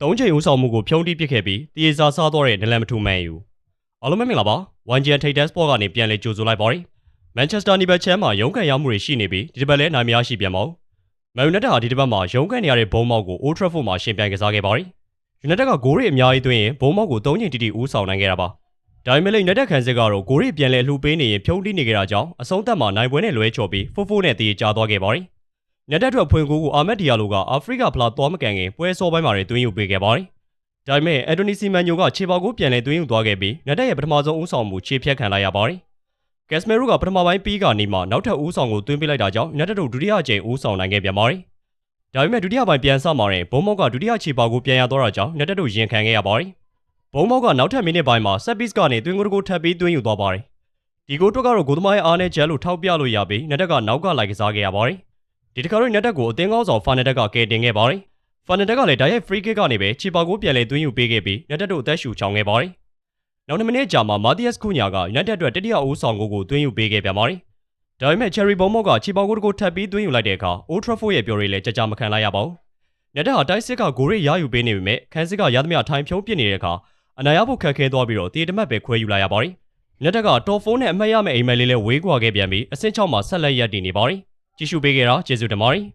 ၃ ချိန်ဦးဆောင်မှုကိုဖြုံးတိပစ်ခဲ့ပြီးတရေစာစားသွားတဲ့နလန်မထူမန်ယူအားလုံးပဲမင်္ဂလာပါဝန်ဂျန်ထိတ်တန်းစပေါ့ကနေပြန်လည်ကြိုဆိုလိုက်ပါရယ်မန်ချက်စတာနီဘတ်ချမ်းမှာရုံးကန်ရမှုတွေရှိနေပြီးဒီတစ်ပတ်လဲနိုင်မရရှိပြန်ပါဦးမန်ယူနိုက်တက်ဟာဒီတစ်ပတ်မှာရုံးကန်နေရတဲ့ဘုံမောက်ကိုအိုးထရက်ဖို့မှာရှင်ပြိုင်ကစားခဲ့ပါရယ်ယူနိုက်တက်ကဂိုးတွေအများကြီးသွင်းရင်ဘုံမောက်ကို၃ ချိန်တိတိဦးဆောင်နိုင်ခဲ့တာပါဒါပေမဲ့လည်းယူနိုက်တက်ခန်းစစ်ကတော့ဂိုးတွေပြန်လဲလှူပေးနေရင်ဖြုံးတိနေကြတာကြောင့်အဆုံးသတ်မှာနိုင်ပွဲနဲ့လွဲချော်ပြီးဖိုးနဲ့တရေကျသွားခဲ့ပါရယ်ညက်တက်ထွက်ဖွင့်ကိုအာမက်ဒီယာလိုကအာဖရိကဖလားသွားမကန်ခင်ပွဲစောပိုင်းမှာတွင်းယူပေးခဲ့ပါတယ်။ဒါပေမဲ့အန်တိုနီစီမန်ညိုကခြေပေါက်ကိုပြန်လည်တွင်းယူသွားခဲ့ပြီးညက်တက်ရဲ့ပထမဆုံးဦးဆောင်မှုခြေဖြတ်ခံလိုက်ရပါတယ်။ကက်စမီရိုကပထမပိုင်းပြီးကနေမှနောက်ထပ်ဦးဆောင်ကိုတွင်းပေးလိုက်တာကြောင့်ညက်တက်တို့ဒုတိယအကြိမ်ဦးဆောင်နိုင်ခဲ့ပြန်ပါတယ်။ဒါပေမဲ့ဒုတိယပိုင်းပြန်ဆမှာတဲ့ဘုံမောက်ကဒုတိယခြေပေါက်ကိုပြန်ရသွားတာကြောင့်ညက်တက်တို့ရင်ခံခဲ့ရပါတယ်။ဘုံမောက်ကနောက်ထပ်မိနစ်ပိုင်းမှာဆက်ပစ်ကနေတွင်းကိုထပ်ပြီးတွင်းယူသွားပါတယ်။ဒီဂိုးတော့ကတော့ဂိုးသမားရဲ့အားနဲ့ချက်လို့ထောက်ပြလို့ရပြီးညက်တက်ကနောက်ကလိုက်ကစားခဲ့ရပါတယ်။ဒီတခါတော့ညက်တက်ကိုအသင်းကောင်းဆောင်ဖာနက်တက်ကကယ်တင်ခဲ့ပါတယ်။ဖာနက်တက်ကလည်းတိုက်ရိုက် free kick ကနေပဲခြေပေါက်ကိုပြန်လဲသွင်းယူပေးခဲ့ပြီးညက်တက်တို့အသက်ရှူချောင်ခဲ့ပါတယ်။နောက်2 မိနစ်ကြာမှာမာတီယက်စ်ကူညာကညက်တက်အတွက်တတိယဦးဆောင်ကိုသွင်းယူပေးခဲ့ပြန်ပါတယ်။ဒါပေမဲ့ချယ်ရီဘုံမော့ကခြေပေါက်ကိုထပ်ပြီးသွင်းယူလိုက်တဲ့အခါအိုးထရက်ဖို့ရဲ့ပြော်တွေလည်းကြမခံလိုက်ရပါဘူး။ညက်တက်ဟာတိုက်စစ်ကဂိုးရိရယူပေးနေပေမဲ့ခန်းစစ်ကရသမျှထိုင်ဖြုံးပစ်နေတဲ့အခါအနိုင်ရဖို့ခက်ခဲသွားပြီးတော့တည်တမတ်ပဲခွဲယူလိုက်ရပါတယ်။ညက်တက်ကတော်4နဲ့အမှတ်ရမယ့်အိမ်မက်လေးလဲဝေးကွာခဲ့ပြန်ပြီးအဆင့်6မှာဆက်လက်ရပ်တည်နေပါတယ်။ကြည့်ရှုပေးကြတာကျေးဇူးတင်ပါတယ်။